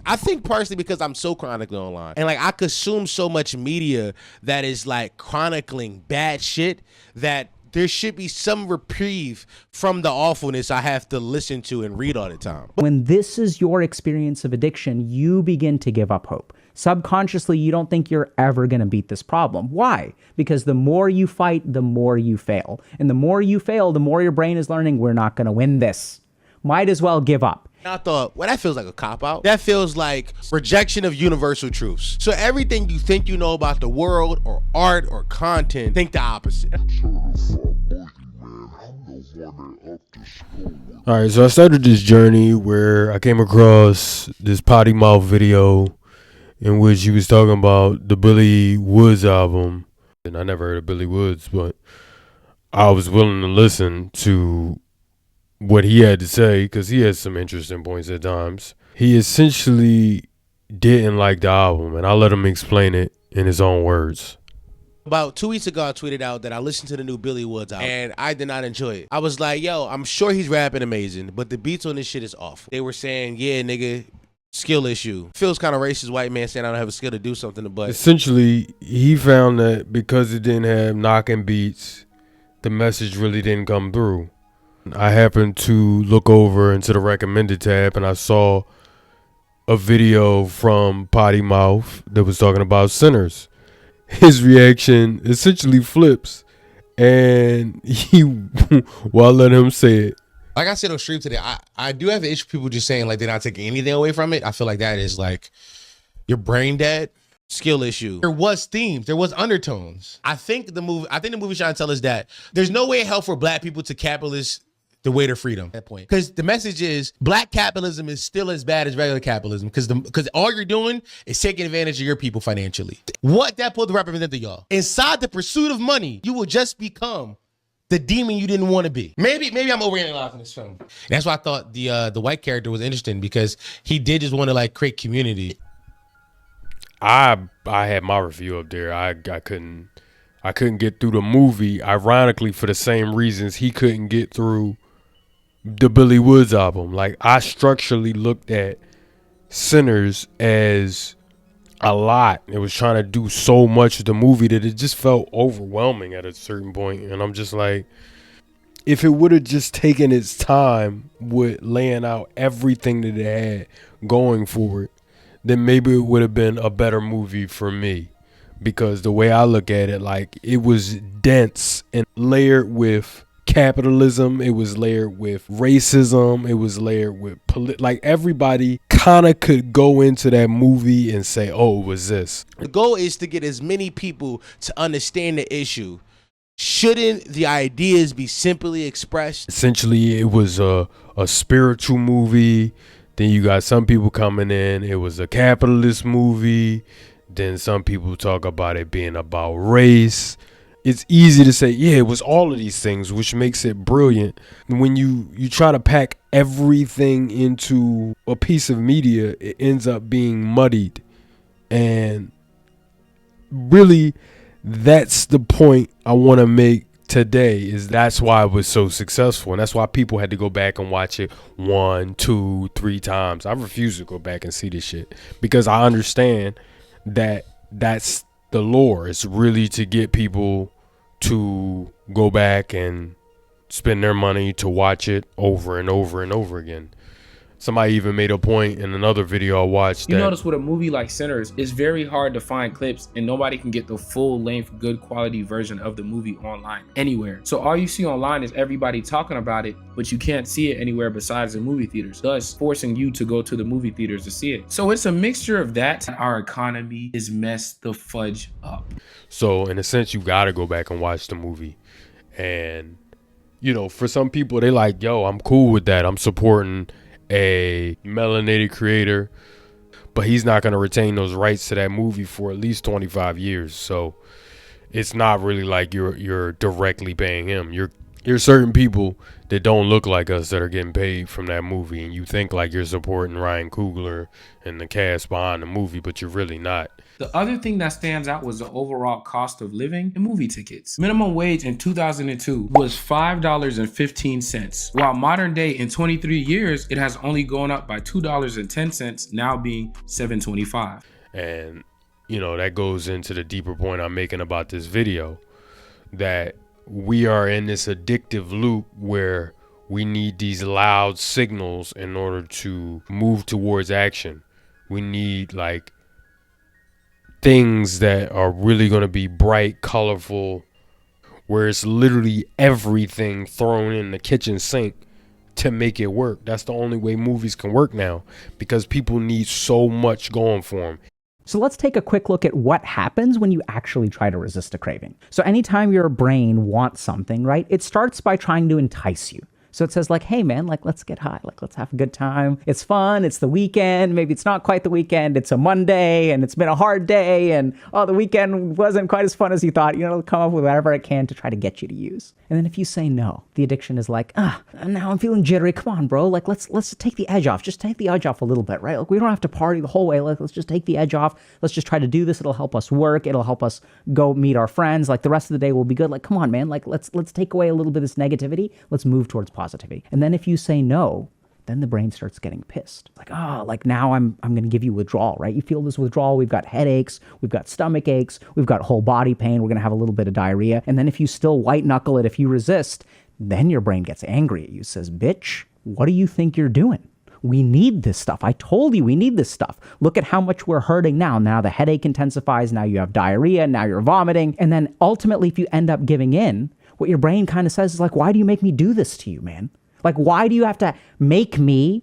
I think partially because I'm so chronically online and like I consume so much media that is like chronicling bad shit that there should be some reprieve from the awfulness I have to listen to and read all the time. When this is your experience of addiction, you begin to give up hope. Subconsciously, you don't think you're ever going to beat this problem. Why? Because the more you fight, the more you fail. And the more you fail, the more your brain is learning, we're not going to win this. Might as well give up. I thought, well, that feels like a cop-out. That feels like rejection of universal truths. So everything you think you know about the world or art or content, think the opposite. All right, so I started this journey where I came across this Potty Mouth video in which he was talking about the Billy Woods album. And I never heard of Billy Woods, but I was willing to listen to what he had to say because he has some interesting points at times. He essentially didn't like the album, and I'll let him explain it in his own words. About 2 weeks ago, I tweeted out that I listened to the new Billy Woods album, and I did not enjoy it. I was like, yo, I'm sure he's rapping amazing, but the beats on this shit is off. They were saying, yeah, nigga, skill issue. Feels kind of racist, white man saying I don't have a skill to do something, but essentially, he found that because it didn't have knocking beats, the message really didn't come through. I happened to look over into the recommended tab and I saw a video from Potty Mouth that was talking about Sinners. His reaction essentially flips, and well, I'll let him say it. Like I said on stream today, I do have an issue with people just saying like they're not taking anything away from it. I feel like that is like your brain dead. Skill issue. There was themes, there was undertones. I think the movie trying to tell us that there's no way in hell for black people to capitalist the way to freedom at that point. Because the message is black capitalism is still as bad as regular capitalism because all you're doing is taking advantage of your people financially. What that supposed to represent to y'all? Inside the pursuit of money, you will just become the demon you didn't want to be. Maybe I'm overanalyzing this film. That's why I thought the white character was interesting because he did just want to like create community. I had my review up there. I couldn't get through the movie, ironically, for the same reasons he couldn't get through the Billy Woods album. Like, I structurally looked at Sinners as a lot. It was trying to do so much of the movie that it just felt overwhelming at a certain point. And I'm just like, if it would have just taken its time with laying out everything that it had going for it, then maybe it would have been a better movie for me. Because the way I look at it, like, it was dense and layered with capitalism, it was layered with racism, it was layered with like everybody kind of could go into that movie and say, oh, it was this. The goal is to get as many people to understand the issue. Shouldn't the ideas be simply expressed? Essentially, it was a spiritual movie. Then you got some people coming in, it was a capitalist movie. Then some people talk about it being about race. It's easy to say, yeah, it was all of these things, which makes it brilliant. When you try to pack everything into a piece of media, it ends up being muddied. And really, that's the point I want to make today, is that's why it was so successful. And that's why people had to go back and watch it 1, 2, 3 times. I refuse to go back and see this shit because I understand that that's the lore. It's really to get people to go back and spend their money to watch it over and over and over again. Somebody even made a point in another video I watched. You notice with a movie like Sinners, it's very hard to find clips and nobody can get the full length, good quality version of the movie online anywhere. So all you see online is everybody talking about it, but you can't see it anywhere besides the movie theaters, thus forcing you to go to the movie theaters to see it. So it's a mixture of that. Our economy is messed the fudge up. So in a sense, you got to go back and watch the movie. And, you know, for some people, they like, yo, I'm cool with that. I'm supporting a melanated creator, but he's not going to retain those rights to that movie for at least 25 years. So it's not really like you're directly paying him. There's certain people that don't look like us that are getting paid from that movie, and you think like you're supporting Ryan Coogler and the cast behind the movie, but you're really not. The other thing that stands out was the overall cost of living and movie tickets. Minimum wage in 2002 was $5.15, while modern day in 23 years, it has only gone up by $2.10, now being $7.25. And, you know, that goes into the deeper point I'm making about this video, that we are in this addictive loop where we need these loud signals in order to move towards action. We need like things that are really going to be bright, colorful, where it's literally everything thrown in the kitchen sink to make it work. That's the only way movies can work now, because people need so much going for them. So let's take a quick look at what happens when you actually try to resist a craving. So anytime your brain wants something, right, it starts by trying to entice you. So it says like, hey man, like let's get high, like let's have a good time. It's fun, it's the weekend, maybe it's not quite the weekend, it's a Monday and it's been a hard day and the weekend wasn't quite as fun as you thought. You know, it'll come up with whatever it can to try to get you to use. And then if you say no, the addiction is like, now I'm feeling jittery. Come on, bro, like let's take the edge off. Just take the edge off a little bit, right? Like we don't have to party the whole way. Like let's just take the edge off. Let's just try to do this. It'll help us work. It'll help us go meet our friends. Like the rest of the day will be good. Like, come on, man. Like let's take away a little bit of this negativity. Let's move towards positivity. And then if you say no, then the brain starts getting pissed. Like, like now I'm going to give you withdrawal, right? You feel this withdrawal. We've got headaches. We've got stomach aches. We've got whole body pain. We're going to have a little bit of diarrhea. And then if you still white knuckle it, if you resist, then your brain gets angry at you, says, bitch, what do you think you're doing? We need this stuff. I told you we need this stuff. Look at how much we're hurting now. Now the headache intensifies. Now you have diarrhea. Now you're vomiting. And then ultimately, if you end up giving in, what your brain kind of says is like, why do you make me do this to you, man? Like, why do you have to make me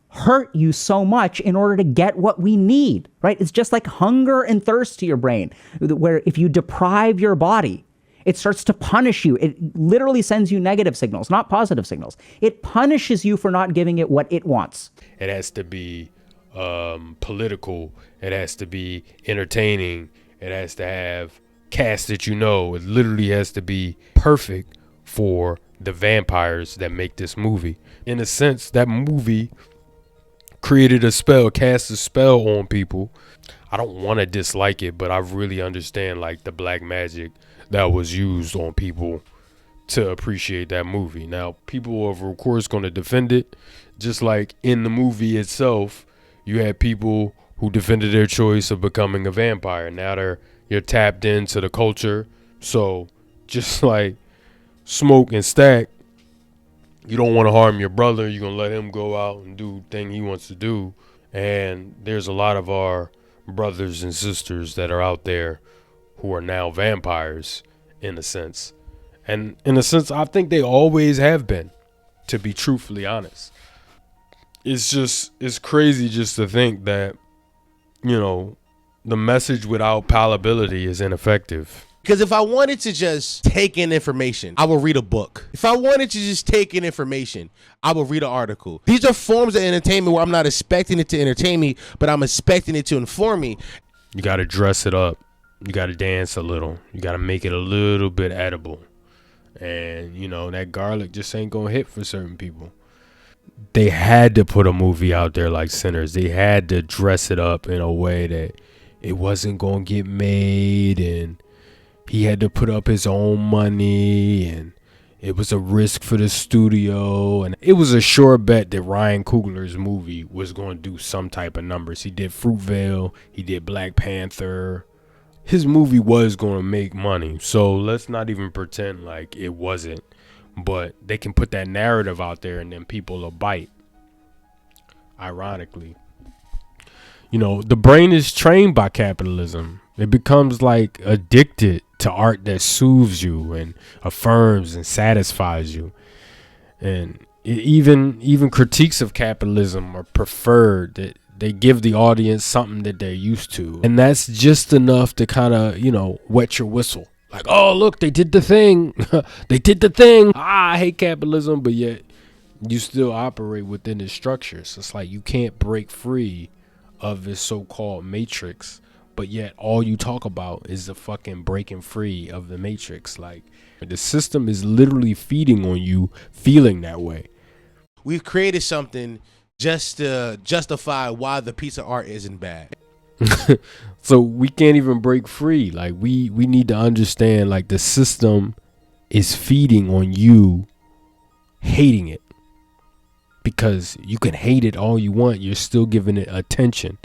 hurt you so much in order to get what we need, right? It's just like hunger and thirst to your brain, where if you deprive your body, it starts to punish you. It literally sends you negative signals, not positive signals. It punishes you for not giving it what it wants. It has to be political. It has to be entertaining. It has to have cast that you know. It literally has to be perfect for the vampires that make this movie. In a sense, that movie created a spell, cast a spell on people. I don't want to dislike it, but I really understand like the black magic that was used on people to appreciate that movie. Now, people are of course going to defend it, just like in the movie itself, you had people who defended their choice of becoming a vampire. Now you're tapped into the culture. So just like Smoke and Stack, you don't want to harm your brother. You're going to let him go out and do the thing he wants to do. And there's a lot of our brothers and sisters that are out there who are now vampires in a sense. And in a sense, I think they always have been, to be truthfully honest. It's crazy just to think that, you know, the message without palatability is ineffective. Because if I wanted to just take in information, I will read a book. If I wanted to just take in information, I will read an article. These are forms of entertainment where I'm not expecting it to entertain me, but I'm expecting it to inform me. You got to dress it up. You got to dance a little. You got to make it a little bit edible. And, you know, that garlic just ain't going to hit for certain people. They had to put a movie out there like Sinners. They had to dress it up in a way that it wasn't going to get made, and he had to put up his own money, and it was a risk for the studio, and it was a sure bet that Ryan Coogler's movie was going to do some type of numbers. He did Fruitvale, he did Black Panther. His movie was going to make money, so let's not even pretend like it wasn't. But they can put that narrative out there, and then people will bite. Ironically, you know, the brain is trained by capitalism. It becomes like addicted to art that soothes you and affirms and satisfies you. And even critiques of capitalism are preferred, that they give the audience something that they're used to. And that's just enough to kind of, you know, wet your whistle. Like, oh, look, they did the thing. They did the thing. I hate capitalism, but yet you still operate within its structures. It's like you can't break free of this so-called matrix but yet all you talk about is the fucking breaking free of the matrix. Like, the system is literally feeding on you feeling that way. We've created something just to justify why the piece of art isn't bad. So we can't even break free. Like, we need to understand, like, the system is feeding on you hating it, because you can hate it all you want, you're still giving it attention.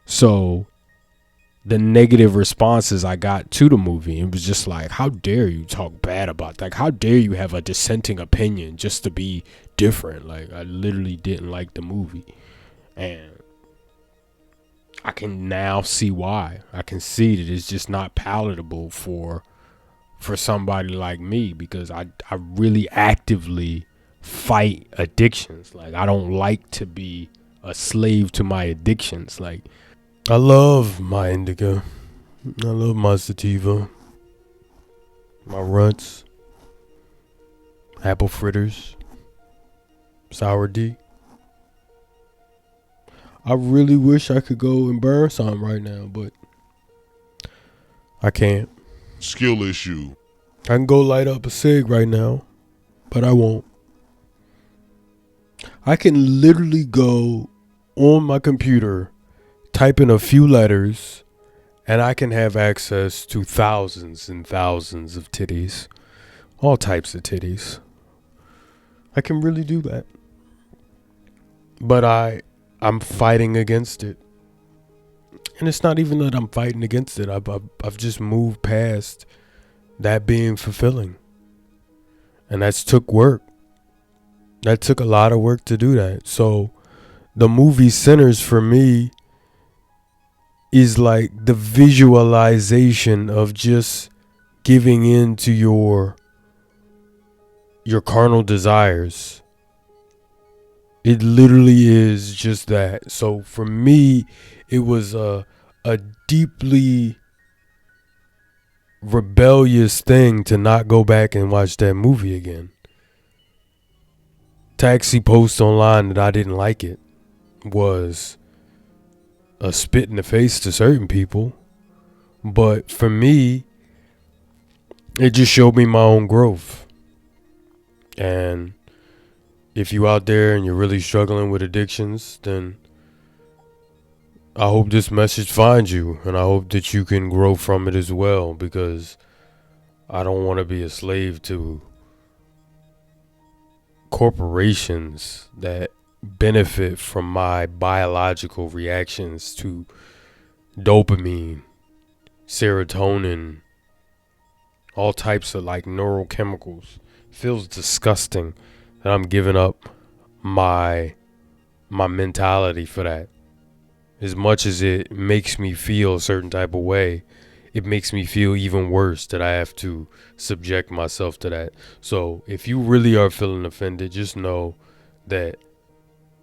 So the negative responses I got to the movie, it was just like, how dare you talk bad about that? Like, how dare you have a dissenting opinion just to be different? Like, I literally didn't like the movie, and I can now see why. I can see that it's just not palatable for somebody like me, because I really actively fight addictions. Like, I don't like to be a slave to my addictions. Like, I love my indica, I love my sativa, my runts, apple fritters, sour D. I really wish I could go and burn something right now, but I can't. Skill issue. I can go light up a cig right now, but I won't. I can literally go on my computer, type in a few letters, and I can have access to thousands and thousands of titties. All types of titties. I can really do that. But I'm fighting against it. And it's not even that I'm fighting against it. I've just moved past that being fulfilling. And that's took work. That took a lot of work to do that. So the movie Sinners for me is like the visualization of just giving in to your carnal desires. It literally is just that. So for me, it was a deeply rebellious thing to not go back and watch that movie again. Taxi post online that I didn't like it was a spit in the face to certain people, but for me, it just showed me my own growth. And if you out there and you're really struggling with addictions, then I hope this message finds you, and I hope that you can grow from it as well, because I don't want to be a slave to corporations that benefit from my biological reactions to dopamine, serotonin, all types of like neurochemicals. Feels disgusting that I'm giving up my mentality for that. As much as it makes me feel a certain type of way, it makes me feel even worse that I have to subject myself to that. So if you really are feeling offended, just know that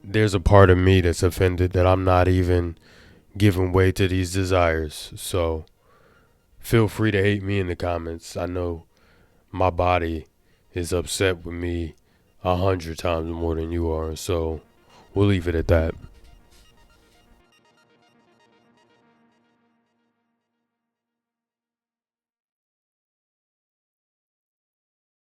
there's a part of me that's offended that I'm not even giving way to these desires. So feel free to hate me in the comments. I know my body is upset with me 100 times more than you are. So we'll leave it at that.